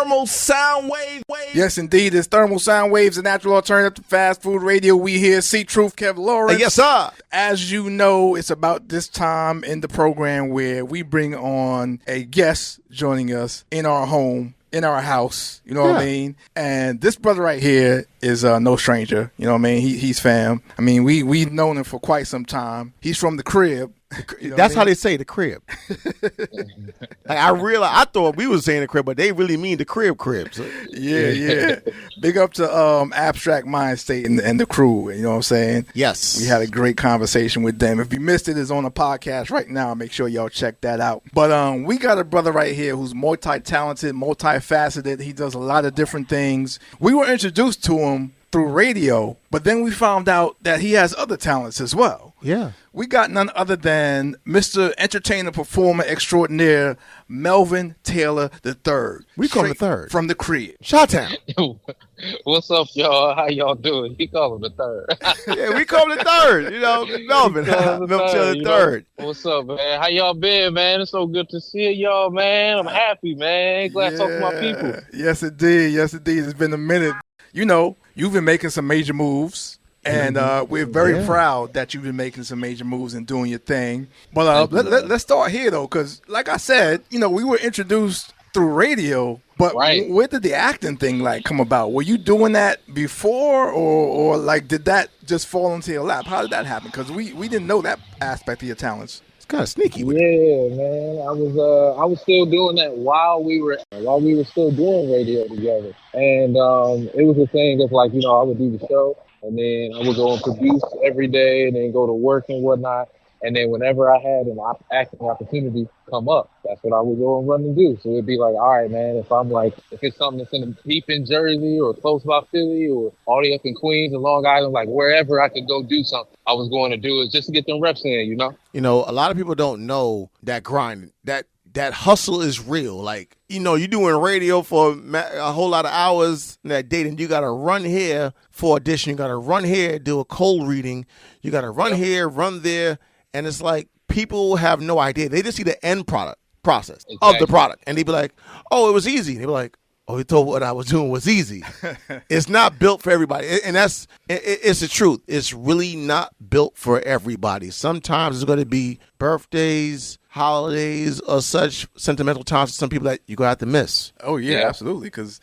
thermal sound wave. Yes, indeed. It's thermal sound waves, a natural alternative to fast food radio. We here, C.Truth, Kev Lawrence. Yes, sir. As you know, it's about this time in the program where we bring on a guest joining us in our home, in our house, you know what I mean? And this brother right here is no stranger, you know what I mean? He's fam. I mean, we've known him for quite some time. He's from the crib. You know That's how they say the crib. Like I thought we was saying the crib, but they really mean the crib. So. Yeah. Big up to Abstract Mind State and the crew. You know what I'm saying? Yes. We had a great conversation with them. If you missed it, it's on a podcast right now. Make sure y'all check that out. But we got a brother right here who's multi-talented, multifaceted. He does a lot of different things. We were introduced to him through radio, but then we found out that he has other talents as well. Yeah. We got none other than Mr. Entertainer Performer Extraordinaire, Melvin Taylor III. We call him the third. From the crib. Shot-town. What's up, y'all? How y'all doing? He call him the third. Yeah, we call him the third. You know, Melvin. Melvin Taylor the third. What's up, man? How y'all been, man? It's so good to see y'all, man. I'm happy, man. Glad to talk to my people. Yes, indeed. It's been a minute. You know, you've been making some major moves. And we're very proud that you've been making some major moves and doing your thing. But let's start here, though, because like I said, you know, we were introduced through radio. But where did the acting thing come about? Were you doing that before, or like did that just fall into your lap? How did that happen? Because we didn't know that aspect of your talents. It's kind of sneaky. Yeah, man. I was still doing that while we were still doing radio together. And it was a thing of like, you know, I would do the show. And then I would go and produce every day and then go to work and whatnot. And then whenever I had an acting opportunity come up, that's what I would go and run and do. So it'd be like, all right, man, if it's something that's deep in Jersey or close by Philly or all the way up in Queens and Long Island, like wherever I could go do something, I was going to do it just to get them reps in, you know? You know, a lot of people don't know that grind, that hustle is real. Like, you know, you're doing radio for a whole lot of hours that day, and you got to run here for audition. You got to run here, do a cold reading. You got to run here, run there. And it's like people have no idea. They just see the end process of the product. And they be like, oh, it was easy. And they be like, oh, he told what I was doing was easy. It's not built for everybody. And it's the truth. It's really not built for everybody. Sometimes it's going to be birthdays, holidays, or such sentimental times for some people that you're going to have to miss. Oh, yeah. Absolutely. Because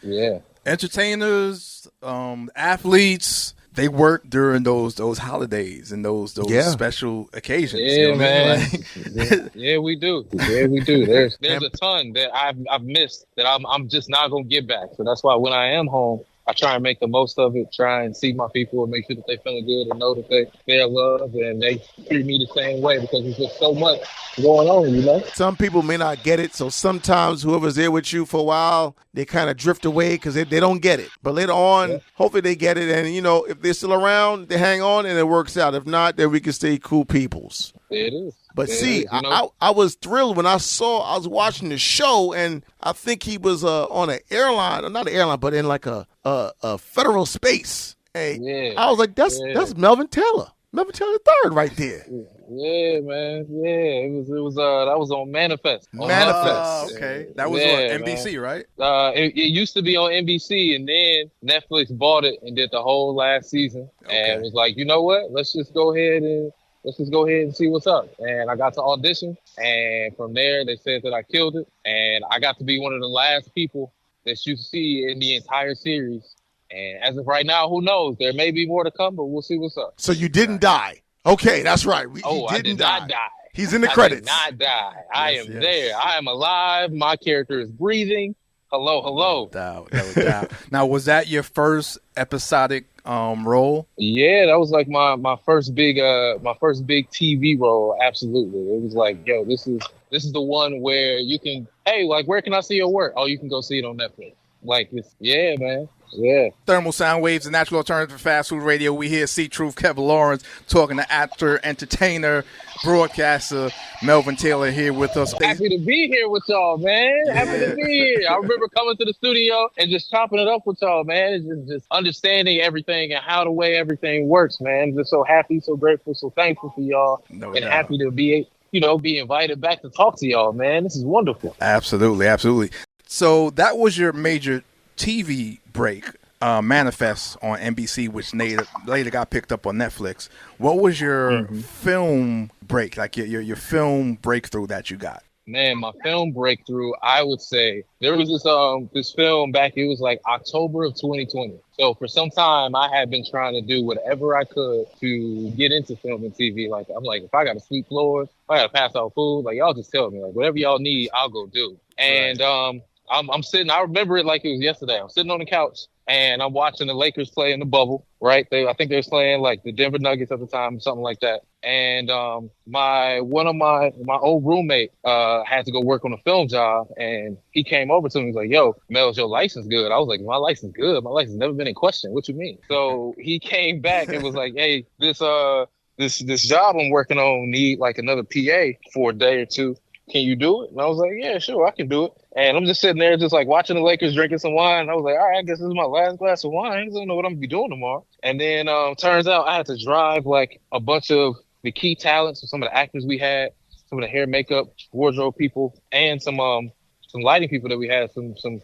entertainers, athletes, they work during those holidays and those special occasions. Yeah, you know man. Like, yeah, we do. There's a ton that I've missed that I'm just not gonna get back. So that's why when I am home, I try and make the most of it. Try and see my people and make sure that they feeling good and know that they're loved and they treat me the same way because there's just so much going on, you know. Some people may not get it, so sometimes whoever's there with you for a while, they kind of drift away because they don't get it. But later on, hopefully they get it, and you know, if they're still around, they hang on and it works out. If not, then we can stay cool peoples. It is. But I was thrilled when I was watching the show, and I think he was on an airline, not an airline, but in like a federal space. Hey, I was like, that's Melvin Taylor. Melvin Taylor III right there. Yeah, man. Yeah, it was that was on Manifest. Okay. That was on NBC, right? It used to be on NBC, and then Netflix bought it and did the whole last season. Okay. And was like, you know what? Let's just go ahead and see what's up. And I got to audition, and from there they said that I killed it, and I got to be one of the last people that you see in the entire series. And as of right now, who knows? There may be more to come, but we'll see what's up. So you didn't die. Okay, that's right. I did not die. He's in the credits. I did not die. I am there. I am alive. My character is breathing. Hello. No doubt. Now, was that your first episodic role? Yeah, that was like my first big TV role. Absolutely. It was like, yo, this is the one where you can, hey, like, where can I see your work? Oh, you can go see it on Netflix. Like, yeah, man. Yeah. Thermal sound waves, a natural alternative to fast food radio. We hear C.Truth, Kev Lawrence, talking to actor, entertainer, broadcaster Melvin Taylor here with us. Happy to be here with y'all, man. Happy to be here. I remember coming to the studio and just chopping it up with y'all, man. It's just understanding everything and how the way everything works, man. Just so happy, so grateful, so thankful for y'all, happy to be invited back to talk to y'all, man. This is wonderful. Absolutely. So that was your major TV break, Manifest on NBC, which later got picked up on Netflix. What was your film break, like your film breakthrough that you got? Man, my film breakthrough, I would say there was this film back, it was like October of 2020. So for some time I had been trying to do whatever I could to get into film and TV. Like, I'm like, if I got to sweep floors, if I got to pass out food, like, y'all just tell me, like, whatever y'all need, I'll go do. And I'm sitting, I remember it like it was yesterday. I'm sitting on the couch and I'm watching the Lakers play in the bubble, right? I think they were playing like the Denver Nuggets at the time, something like that. And one of my old roommate had to go work on a film job, and he came over to me. He's like, "Yo, Mel, is your license good?" I was like, "My license good. My license never been in question. What you mean?" So he came back and was like, "Hey, this job I'm working on need like another PA for a day or two. Can you do it?" And I was like, "Yeah, sure, I can do it." And I'm just sitting there just like watching the Lakers drinking some wine. And I was like, all right, I guess this is my last glass of wine. I don't know what I'm going to be doing tomorrow. And then turns out I had to drive like a bunch of the key talents of some of the actors we had, some of the hair, makeup, wardrobe people, and some lighting people that we had, some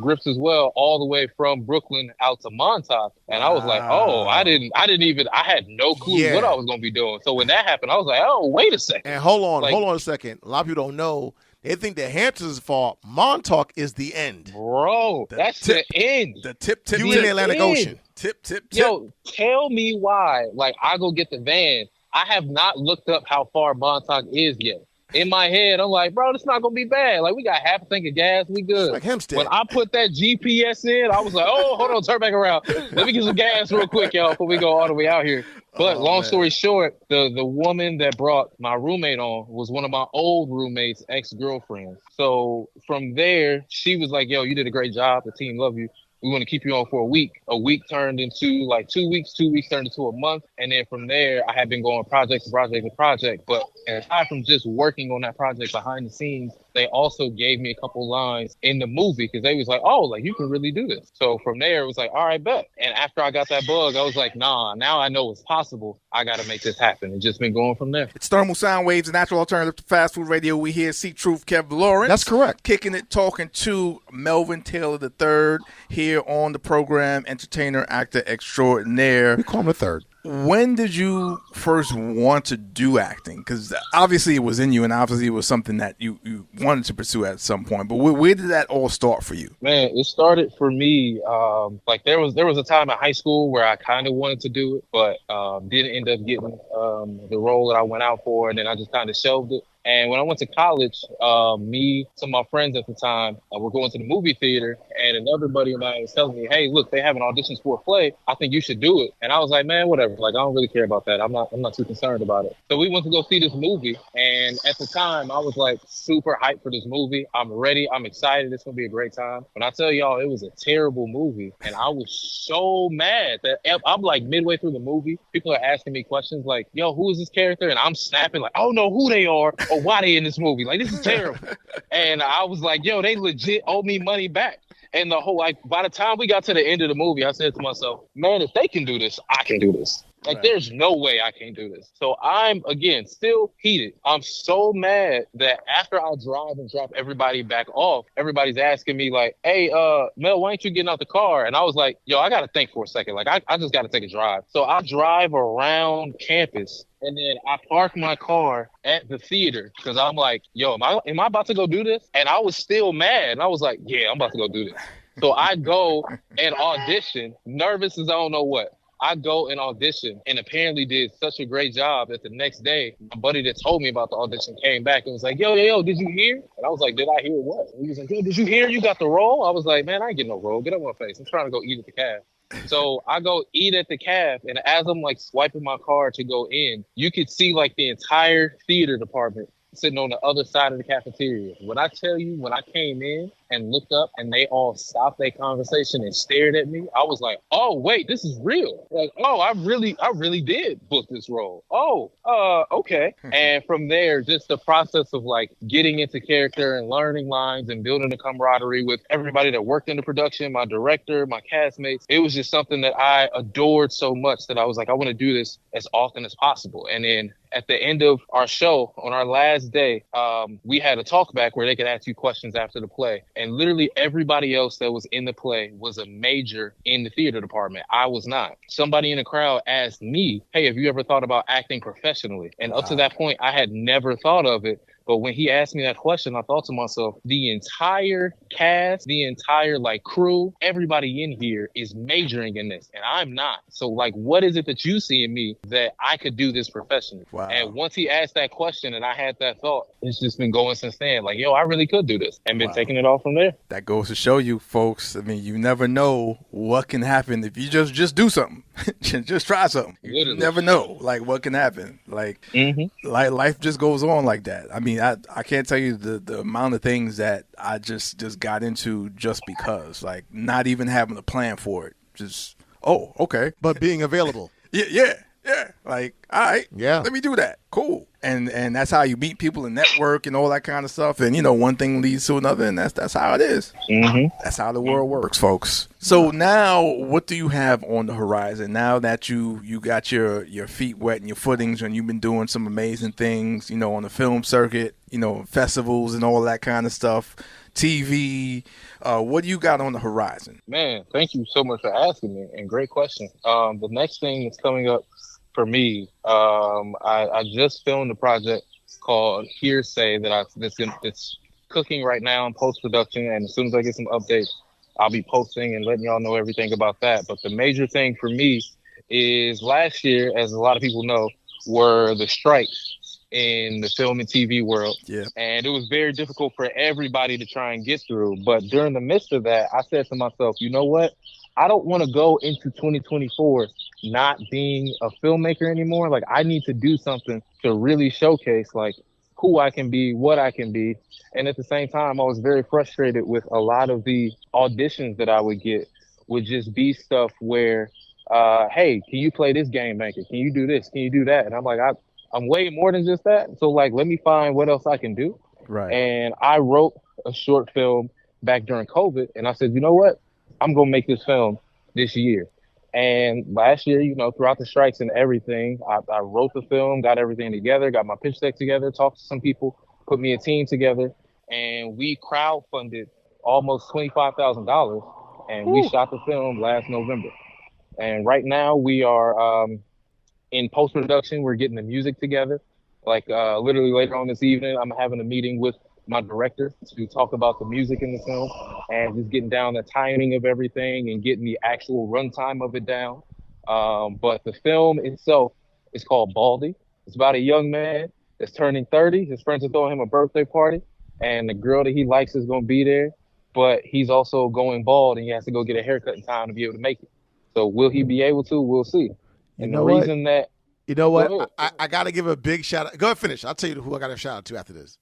grips as well, all the way from Brooklyn out to Montauk. And I was like, oh, I had no clue what I was going to be doing. So when that happened, I was like, oh, wait a second. And hold on a second. A lot of people don't know. They think the Hamptons is far. Montauk is the end. Bro, that's the end. The tip. You in the Atlantic Ocean. Tip. Yo, tell me why. Like, I go get the van. I have not looked up how far Montauk is yet. In my head, I'm like, bro, this not going to be bad. Like, we got half a tank of gas. We good. It's like Hempstead. When I put that GPS in, I was like, oh, hold on, turn back around. Let me get some gas real quick, y'all, before we go all the way out here. But long story short, the woman that brought my roommate on was one of my old roommates' ex-girlfriends. So from there, she was like, yo, you did a great job. The team love you. We want to keep you on for a week. A week turned into like 2 weeks. 2 weeks turned into a month. And then from there, I had been going project to project to project. But aside from just working on that project behind the scenes, they also gave me a couple lines in the movie because they was like, oh, like, you can really do this. So from there, it was like, all right, bet. And after I got that bug, I was like, nah, now I know it's possible. I got to make this happen. And just been going from there. It's Thermal Sound Waves, a natural alternative to fast food radio. We hear C.Truth, Kev Lawrence. That's correct. Kicking it, talking to Melvin Taylor III here on the program, entertainer, actor extraordinaire. We call him the third. When did you first want to do acting? Because obviously it was in you, and obviously it was something that you wanted to pursue at some point. But where did that all start for you? Man, it started for me. Like there was a time in high school where I kind of wanted to do it, but didn't end up getting the role that I went out for, and then I just kind of shelved it. And when I went to college, me, some of my friends at the time, were going to the movie theater, and another buddy of mine was telling me, hey, look, they have an auditions for a play. I think you should do it. And I was like, man, whatever. Like, I don't really care about that. I'm not too concerned about it. So we went to go see this movie. And at the time, I was like super hyped for this movie. I'm ready. I'm excited. It's going to be a great time. When I tell y'all, it was a terrible movie. And I was so mad that I'm like midway through the movie. People are asking me questions like, yo, who is this character? And I'm snapping like, I don't know who they are or why they in this movie. Like, this is terrible. And I was like, yo, they legit owe me money back. And the whole, like, by the time we got to the end of the movie, I said to myself, man, if they can do this, I can do this. Like, right. There's no way I can't do this. So I'm, again, still heated. I'm so mad that after I drive and drop everybody back off, everybody's asking me like, hey, Mel, why ain't you getting out the car? And I was like, yo, I got to think for a second. Like, I just got to take a drive. So I drive around campus. And then I parked my car at the theater because I'm like, yo, am I about to go do this? And I was still mad. And I was like, yeah, I'm about to go do this. So I go and audition, nervous as I don't know what. I go and audition and apparently did such a great job that the next day, my buddy that told me about the audition came back and was like, yo, did you hear? And I was like, did I hear what? And he was like, yo, did you hear you got the role? I was like, man, I ain't getting no role. Get up my face. I'm trying to go eat at the caf. So I go eat at the caf, and as I'm like swiping my card to go in, you could see like the entire theater department sitting on the other side of the cafeteria. When I tell you, when I came in and looked up and they all stopped their conversation and stared at me, I was like, oh, wait, this is real. Like, oh, I really did book this role. Oh, okay. And from there, just the process of like getting into character and learning lines and building a camaraderie with everybody that worked in the production, my director, my castmates. It was just something that I adored so much that I was like, I want to do this as often as possible. And then at the end of our show, on our last day, we had a talk back where they could ask you questions after the play. And literally everybody else that was in the play was a major in the theater department. I was not. Somebody in the crowd asked me, hey, have you ever thought about acting professionally? And up to that point, I had never thought of it. But when he asked me that question, I thought to myself, the entire cast, the entire like crew, everybody in here is majoring in this and I'm not. So like, what is it that you see in me that I could do this professionally? Wow. And once he asked that question and I had that thought, it's just been going since then. Like, yo, I really could do this, and been taking it all from there. That goes to show you, folks. I mean, you never know what can happen if you just do something. Just try something. You never know, like, what can happen. Like, like life just goes on like that. I mean, I can't tell you the amount of things that I just got into just because, like, not even having a plan for it. Just, oh, okay. But being available. Yeah. Like, all right, yeah, let me do that. Cool. And that's how you meet people and network and all that kind of stuff. And, you know, one thing leads to another, and that's how it is. That's how the world works, folks. So now, what do you have on the horizon? Now that you got your feet wet and your footings, and you've been doing some amazing things, you know, on the film circuit, you know, festivals and all that kind of stuff, TV, what do you got on the horizon? Man, thank you so much for asking me, and great question. The next thing that's coming up for me, I just filmed a project called Hearsay that's cooking right now in post-production, and as soon as I get some updates, I'll be posting and letting y'all know everything about that. But the major thing for me is last year, as a lot of people know, were the strikes in the film and TV world. Yeah. And it was very difficult for everybody to try and get through. But during the midst of that, I said to myself, you know what? I don't want to go into 2024 not being a filmmaker anymore. Like, I need to do something to really showcase like who I can be, what I can be. And at the same time, I was very frustrated with a lot of the auditions that I would get would just be stuff where, hey, can you play this game maker? Can you do this? Can you do that? And I'm like, I'm way more than just that. So like, let me find what else I can do. Right. And I wrote a short film back during COVID. And I said, you know what? I'm going to make this film this year. And last year, you know, throughout the strikes and everything, I wrote the film, got everything together, got my pitch deck together, talked to some people, put me a team together, and we crowdfunded almost $25,000, and we shot the film last November. And right now we are in post-production. We're getting the music together. Like literally later on this evening, I'm having a meeting with my director to talk about the music in the film and just getting down the timing of everything and getting the actual runtime of it down. But the film itself is called Baldy. It's about a young man that's turning 30. His friends are throwing him a birthday party, and the girl that he likes is going to be there, but he's also going bald and he has to go get a haircut in time to be able to make it. So will he be able to? We'll see. And the reason that... You know what? I got to give a big shout out. Go ahead, finish. I'll tell you who I got to shout out to after this.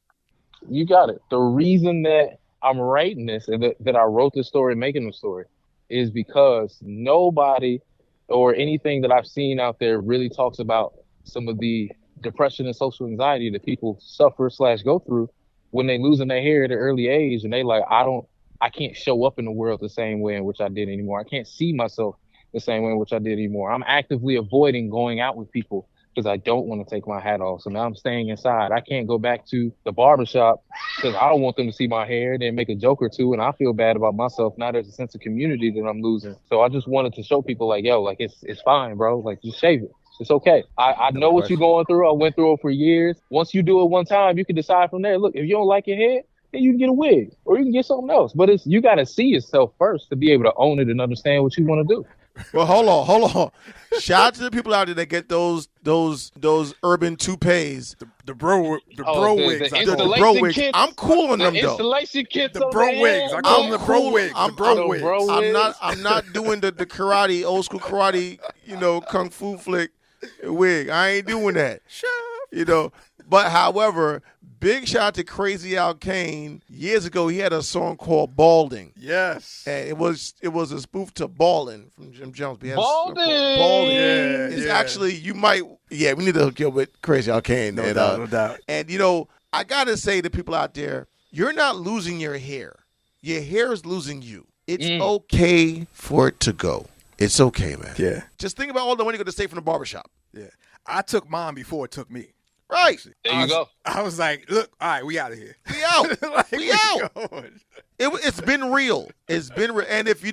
You got it. The reason that I'm writing this and that I wrote this story, making the story, is because nobody or anything that I've seen out there really talks about some of the depression and social anxiety that people suffer / go through when they losing their hair at an early age, and they like, I can't show up in the world the same way in which I did anymore. I can't see myself the same way in which I did anymore. I'm actively avoiding going out with people because I don't want to take my hat off. So now I'm staying inside. I can't go back to the barbershop because I don't want them to see my hair and then make a joke or two. And I feel bad about myself. Now there's a sense of community that I'm losing. So I just wanted to show people like, yo, like it's fine, bro. Like, just shave it. It's okay. I know what you're going through. I went through it for years. Once you do it one time, you can decide from there. Look, if you don't like your hair, then you can get a wig or you can get something else. But you got to see yourself first to be able to own it and understand what you want to do. Well, hold on. Shout out to the people out there that get those urban toupees, the bro wigs. The bro wigs. I'm cool on them though. Installation kits. The bro wigs. I call them the bro wigs. I'm not doing the karate, old school karate, kung fu flick wig. I ain't doing that. Sure. But however, big shout out to Crazy Al Kane. Years ago, he had a song called Balding. Yes. And it was a spoof to Ballin' from Jim Jones. Balding. Balding. Yeah, it's actually, we need to hook you up with Crazy Al Kane. No doubt. And, I got to say to people out there, you're not losing your hair. Your hair is losing you. It's okay for it to go. It's okay, man. Yeah. Just think about all the money you're going to save from the barbershop. Yeah. I took mine before it took me. Right. There you go. I was like, look, all right, we out of here. We out. Like, we out. It's been real. It's been real. And if you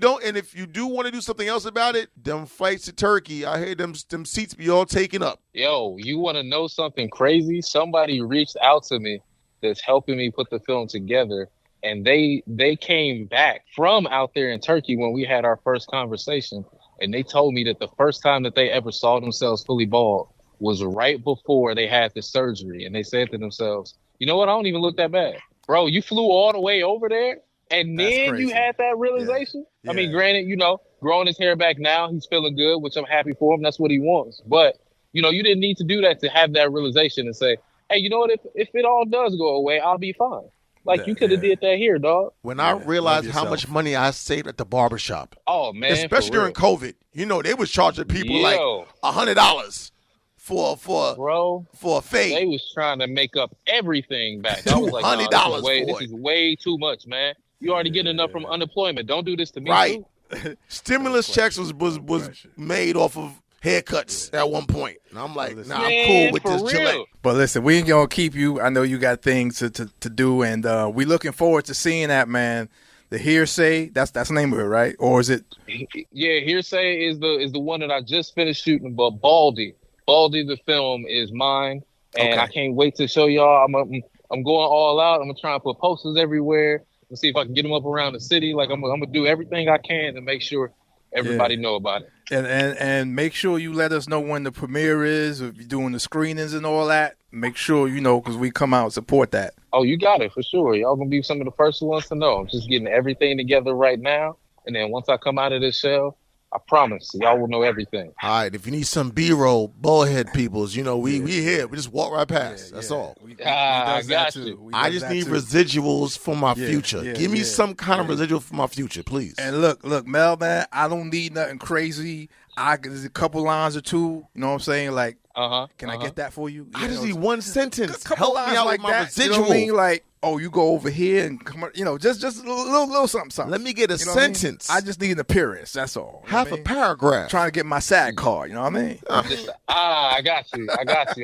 do want to do something else about it, them flights to Turkey, I hear them seats be all taken up. Yo, you want to know something crazy? Somebody reached out to me that's helping me put the film together, and they came back from out there in Turkey when we had our first conversation, and they told me that the first time that they ever saw themselves fully bald was right before they had the surgery, and they said to themselves, you know what, I don't even look that bad. Bro, you flew all the way over there, and then you had that realization? Yeah. I mean, granted, growing his hair back now, he's feeling good, which I'm happy for him. That's what he wants. But, you didn't need to do that to have that realization and say, hey, you know what, if it all does go away, I'll be fine. Like, you could have did that here, dog. When I realized how much money I saved at the barbershop. Oh, man. Especially during COVID. They was charging people like $100 for a fade. They was trying to make up everything back. I was like, $200 this is way too much, man. You already get enough from unemployment. Don't do this to me, right. too. Stimulus checks was made off of haircuts at one point. And I'm like, nah, I'm cool with this Gillette. But listen, we ain't going to keep you. I know you got things to do, and we looking forward to seeing that, man. The Hearsay, that's the name of it, right? Or is it? Yeah, Hearsay is the one that I just finished shooting, but Baldy the Film is mine, and I can't wait to show y'all. I'm going all out. I'm gonna try and put posters everywhere and see if I can get them up around the city. Like I'm gonna do everything I can to make sure everybody know about it. And make sure you let us know when the premiere is, if you're doing the screenings and all that. Make sure because we come out and support that. Oh, you got it for sure. Y'all gonna be some of the first ones to know. I'm just getting everything together right now, and then once I come out of this shell, I promise y'all will know everything. All right, if you need some B-roll, bullhead peoples, we here. We just walk right past. That's all. I got you. I just need residuals for my future. Give me some kind of residual for my future, please. And look, Mel, man, I don't need nothing crazy. There's a couple lines or two. You know what I'm saying? Like, can I get that for you? I just need one sentence. Help me out like with my that. residual. You know what I mean? Like, you go over here and come, just a little something. Let me get a sentence. I just need an appearance. That's all. Half a paragraph. Trying to get my SAG card. You know what I mean? I got you.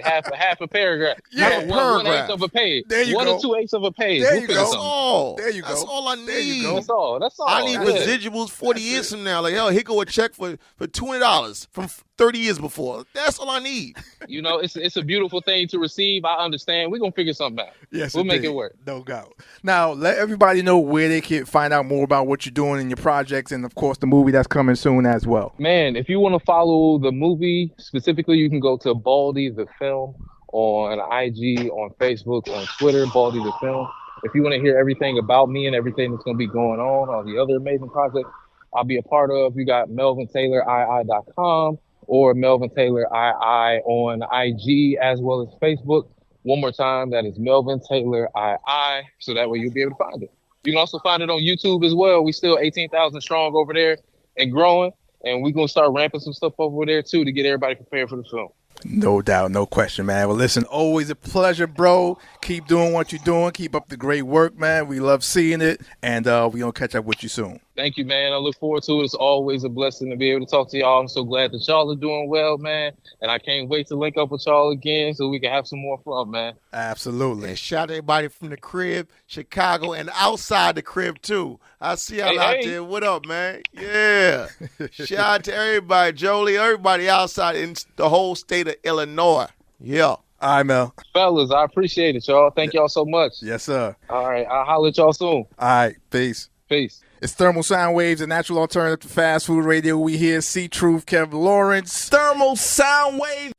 Half a paragraph. Yeah, one-eighth of a page. There you go. 1 or 2/8 of a page. There you go. That's all. There you go. That's all I need. There you go. That's all. I need residuals 40 years from now. Like, here go a check for $20 from 30 years before. That's all I need. It's a beautiful thing to receive. I understand. We're going to figure something out. Yes, we'll make it work. No doubt. Now, let everybody know where they can find out more about what you're doing in your projects and, of course, the movie that's coming soon as well. Man, if you want to follow the movie, specifically, you can go to Baldy the Film on IG, on Facebook, on Twitter, Baldy the Film. If you want to hear everything about me and everything that's going to be going on, all the other amazing projects I'll be a part of, you got melvintaylorii.com or Melvin Taylor II on IG as well as Facebook. One more time, that is Melvin Taylor II, so that way you'll be able to find it. You can also find it on YouTube as well. We still 18,000 strong over there and growing, and we're going to start ramping some stuff over there too to get everybody prepared for the film. No doubt, no question, man. Well, listen, always a pleasure, bro. Keep doing what you're doing. Keep up the great work, man. We love seeing it, and we're going to catch up with you soon. Thank you, man. I look forward to it. It's always a blessing to be able to talk to y'all. I'm so glad that y'all are doing well, man, and I can't wait to link up with y'all again so we can have some more fun, man. Absolutely. And shout out to everybody from the crib, Chicago, and outside the crib, too. I see y'all out there. What up, man? Yeah. Shout out to everybody, Jolie, everybody outside in the whole state of Illinois. Yeah. All right, Mel. Fellas, I appreciate it, y'all. Thank y'all so much. Yes, sir. All right. I'll holler at y'all soon. All right. Peace. Peace. It's Thermal Sound Waves, a natural alternative to fast food radio. We hear C.Truth, Kev Lawrence. Thermal Sound Wave.